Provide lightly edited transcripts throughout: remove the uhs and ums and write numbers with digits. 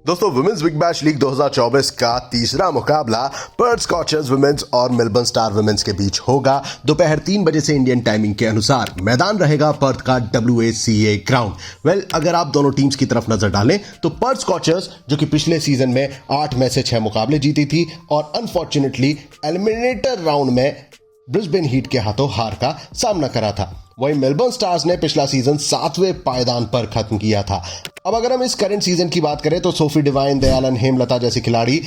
दोस्तों women's big bash league 2024 का तीसरा मुकाबला पर्थ स्कॉचर्स वुमेन्स और मेलबर्न स्टार वुमेन्स के बीच होगा दोपहर 3 बजे से इंडियन टाइमिंग के अनुसार। मैदान रहेगा पर्थ का WACA ग्राउंड। वेल, अगर आप दोनों टीम्स की तरफ नजर डालें तो पर्थ स्कॉचर्स जो कि पिछले सीजन में 8 में से 6 मुकाबले जीती थी और अनफॉर्चुनेटली एलिमिनेटर राउंड में ब्रिस्बेन हीट के हाथों हार का सामना करा था, वहीं मेलबर्न स्टार्स ने पिछला सीजन 7वें पायदान पर खत्म किया था। अब अगर हम इस करंट सीजन की बात करें तो सोफी डिवाइन, दयालन, हेमलता जैसी खिलाड़ी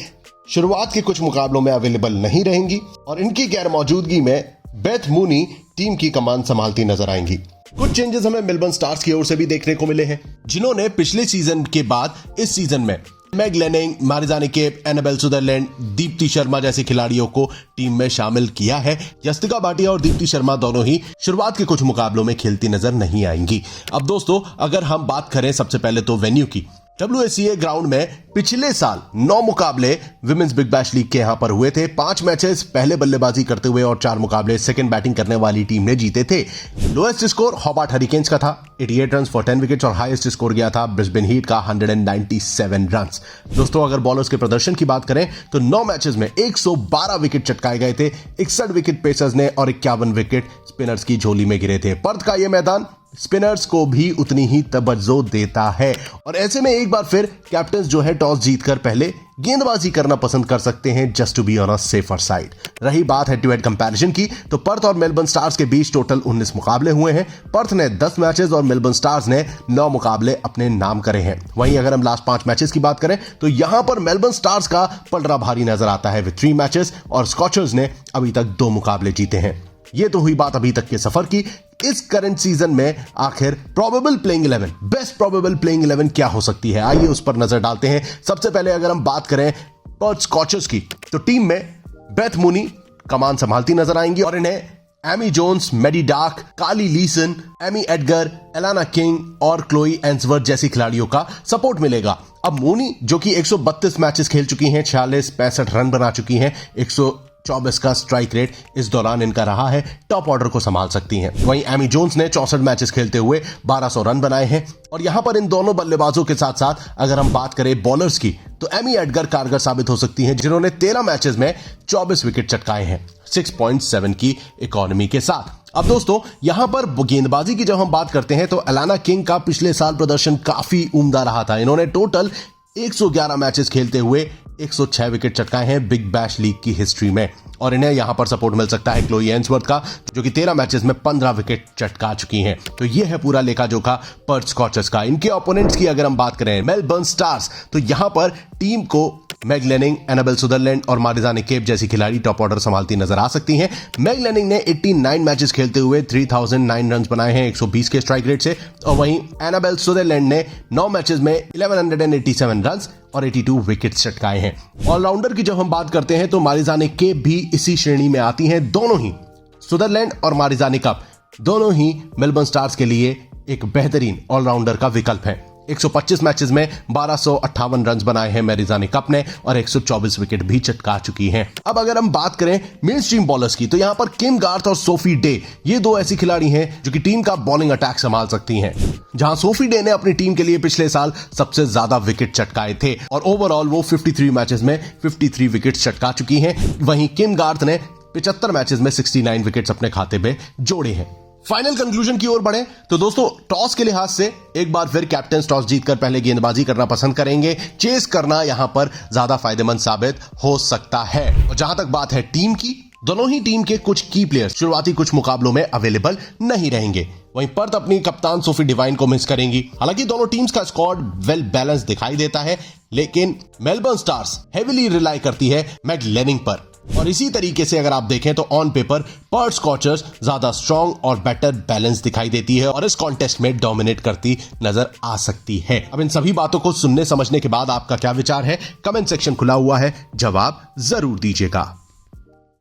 शुरुआत के कुछ मुकाबलों में अवेलेबल नहीं रहेंगी और इनकी गैर मौजूदगी में बेथ मूनी टीम की कमान संभालती नजर आएंगी। कुछ चेंजेस हमें मेलबर्न स्टार्स की ओर से भी देखने को मिले हैं, जिन्होंने पिछले सीजन के बाद इस सीजन में Meg Lanning, Marizanne Kapp, Annabel Sutherland, Deepti Sharma जैसे खिलाड़ियों को टीम में शामिल किया है। यस्तिका भाटिया और दीप्ति शर्मा दोनों ही शुरुआत के कुछ मुकाबलों में खेलती नजर नहीं आएंगी। अब दोस्तों, अगर हम बात करें सबसे पहले तो वेन्यू की, WACA ग्राउंड में पिछले साल 9 मुकाबले विमेंस बिग बैश लीग के यहां पर हुए थे। 5 मैचेस पहले बल्लेबाजी करते हुए और 4 मुकाबले सेकंड बैटिंग करने वाली टीम ने जीते थे। लोएस्ट स्कोर हॉबार्ट हरिकेन्स का था 88 रन्स फॉर 10 विकेट्स और हाईएस्ट स्कोर गया था ब्रिस्बेन हीट का 197 रन्स। दोस्तों, अगर बॉलर्स के प्रदर्शन की बात करें तो 9 मैचेस में 112 विकेट चटकाए गए थे। 61 विकेट पेसर्स ने और 51 विकेट स्पिनर्स की झोली में गिरे थे। पर्थ का यह मैदान स्पिनर्स को भी उतनी ही तवज्जो देता है और ऐसे में एक बार फिर कैप्टन जो है टॉस जीतकर पहले गेंदबाजी करना पसंद कर सकते हैं, just to be on a safer side. रही बात हेड टू हेड कंपैरिजन की तो पर्थ और मेलबर्न स्टार्स के बीच टोटल 19 मुकाबले हुए हैं। पर्थ ने 10 मैचेस और मेलबर्न स्टार्स ने 9 मुकाबले अपने नाम करे हैं। वहीं अगर हम लास्ट 5 मैचेस की बात करें तो यहां पर मेलबर्न स्टार्स का पलड़ा भारी नजर आता है विद 3 मैचेस और स्कॉचर्स ने अभी तक 2 मुकाबले जीते हैं। ये तो हुई बात अभी तक के सफर की। इस करंट सीजन में आखिर probable playing 11, best probable playing 11 क्या हो सकती है, आइए उस पर नजर डालते हैं। सबसे पहले अगर हम बात करें पर्थ स्कॉचर्स की तो टीम में बेथ मूनी कमान संभालती नजर आएंगी और इन्हें एमी जोन्स, मैडी डार्क, काली लीसन, एमी एडगर, एलाना किंग और क्लोई एंसवर्थ जैसी खिलाड़ियों का सपोर्ट मिलेगा। अब मूनी जो कि 132 मैचेस खेल चुकी हैं, 46-65 रन बना चुकी हैं, 124 का स्ट्राइक रेट इस दौरान इनका रहा है, टॉप ऑर्डर को संभाल सकती हैं। वहीं एमी जोन्स ने 64 मैचेस खेलते हुए 1200 रन बनाए हैं और यहां पर इन दोनों बल्लेबाजों के साथ साथ अगर हम बात करें बॉलर्स की तो एमी एडगर कारगर साबित हो सकती हैं, जिन्होंने 13 मैचेस में 24 विकेट चटकाए हैं 6.7 की इकोनॉमी के साथ। अब दोस्तों, यहां पर गेंदबाजी की जब हम बात करते हैं तो एलाना किंग का पिछले साल प्रदर्शन काफी उम्दा रहा था। इन्होंने टोटल 111 मैचेस खेलते हुए 106 विकेट चटकाए हैं बिग बैश लीग की हिस्ट्री में और इन्हें यहां पर सपोर्ट मिल सकता है क्लोई एंसवर्थ का, जो कि 13 मैचेस में 15 विकेट चटका चुकी हैं। तो यह है पूरा लेखा जोखा पर्थ स्कॉचर्स का। इनके ओपोनेंट्स की अगर हम बात करें मेलबर्न स्टार्स तो यहां पर टीम को मैग लेनिंग, एनाबेल सुदरलैंड और मारिजानी केप जैसी खिलाड़ी टॉप ऑर्डर संभालती नजर आ सकती हैं। मैग लेनिंग ने 89 मैचेस खेलते हुए 3009 रन बनाए हैं 120 के स्ट्राइक रेट से और वहीं एनाबेल सुदरलैंड ने 9 मैचेस में 1187 रन और 82 विकेट चटकाए हैं। ऑलराउंडर की जब हम बात करते हैं तो मारिजानी केप भी इसी श्रेणी में आती हैं। दोनों ही सुदरलैंड और मारिजानी कप दोनों ही मेलबर्न स्टार्स के लिए एक बेहतरीन ऑलराउंडर का विकल्प है। 125 मैचेस में 1258 रन बनाए हैं मारिजानी कप ने और 124 विकेट भी चटका चुकी हैं। अब अगर हम बात करें मेन स्ट्रीम बॉलर्स की तो यहां पर किम गार्थ और सोफी डे, ये 2 ऐसी खिलाड़ी हैं जो कि टीम का बॉलिंग अटैक संभाल सकती हैं। जहां सोफी डे ने अपनी टीम के लिए पिछले साल सबसे ज्यादा विकेट चटकाए थे और ओवरऑल वो 53 मैचेस में 53 विकेट चटका चुकी हैं। वहीं किम गार्थ ने 75 मैचेस में 69 विकेट्स अपने खाते में जोड़े हैं। फाइनल कंक्लूजन की ओर बढ़े तो दोस्तों, टॉस के लिहाज से एक बार फिर कैप्टन टॉस जीतकर पहले गेंदबाजी करना पसंद करेंगे। चेस करना यहां पर ज्यादा फायदेमंद साबित हो सकता है। और जहां तक बात है टीम की, दोनों ही टीम के कुछ की प्लेयर्स शुरुआती कुछ मुकाबलों में अवेलेबल नहीं रहेंगे। वहीं पर्थ अपनी कप्तान सोफी डिवाइन को मिस करेंगी। हालांकि दोनों टीम्स का स्क्वाड वेल बैलेंस दिखाई देता है, लेकिन मेलबर्न स्टार्स हेवीली रिलाई करती है मैग लेनिंग पर और इसी तरीके से अगर आप देखें तो ऑन पेपर पर्थ स्कॉचर्स ज्यादा स्ट्रॉन्ग और बेटर बैलेंस दिखाई देती है और इस कॉन्टेस्ट में डोमिनेट करती नजर आ सकती है। अब इन सभी बातों को सुनने समझने के बाद आपका क्या विचार है, कमेंट सेक्शन खुला हुआ है, जवाब जरूर दीजिएगा।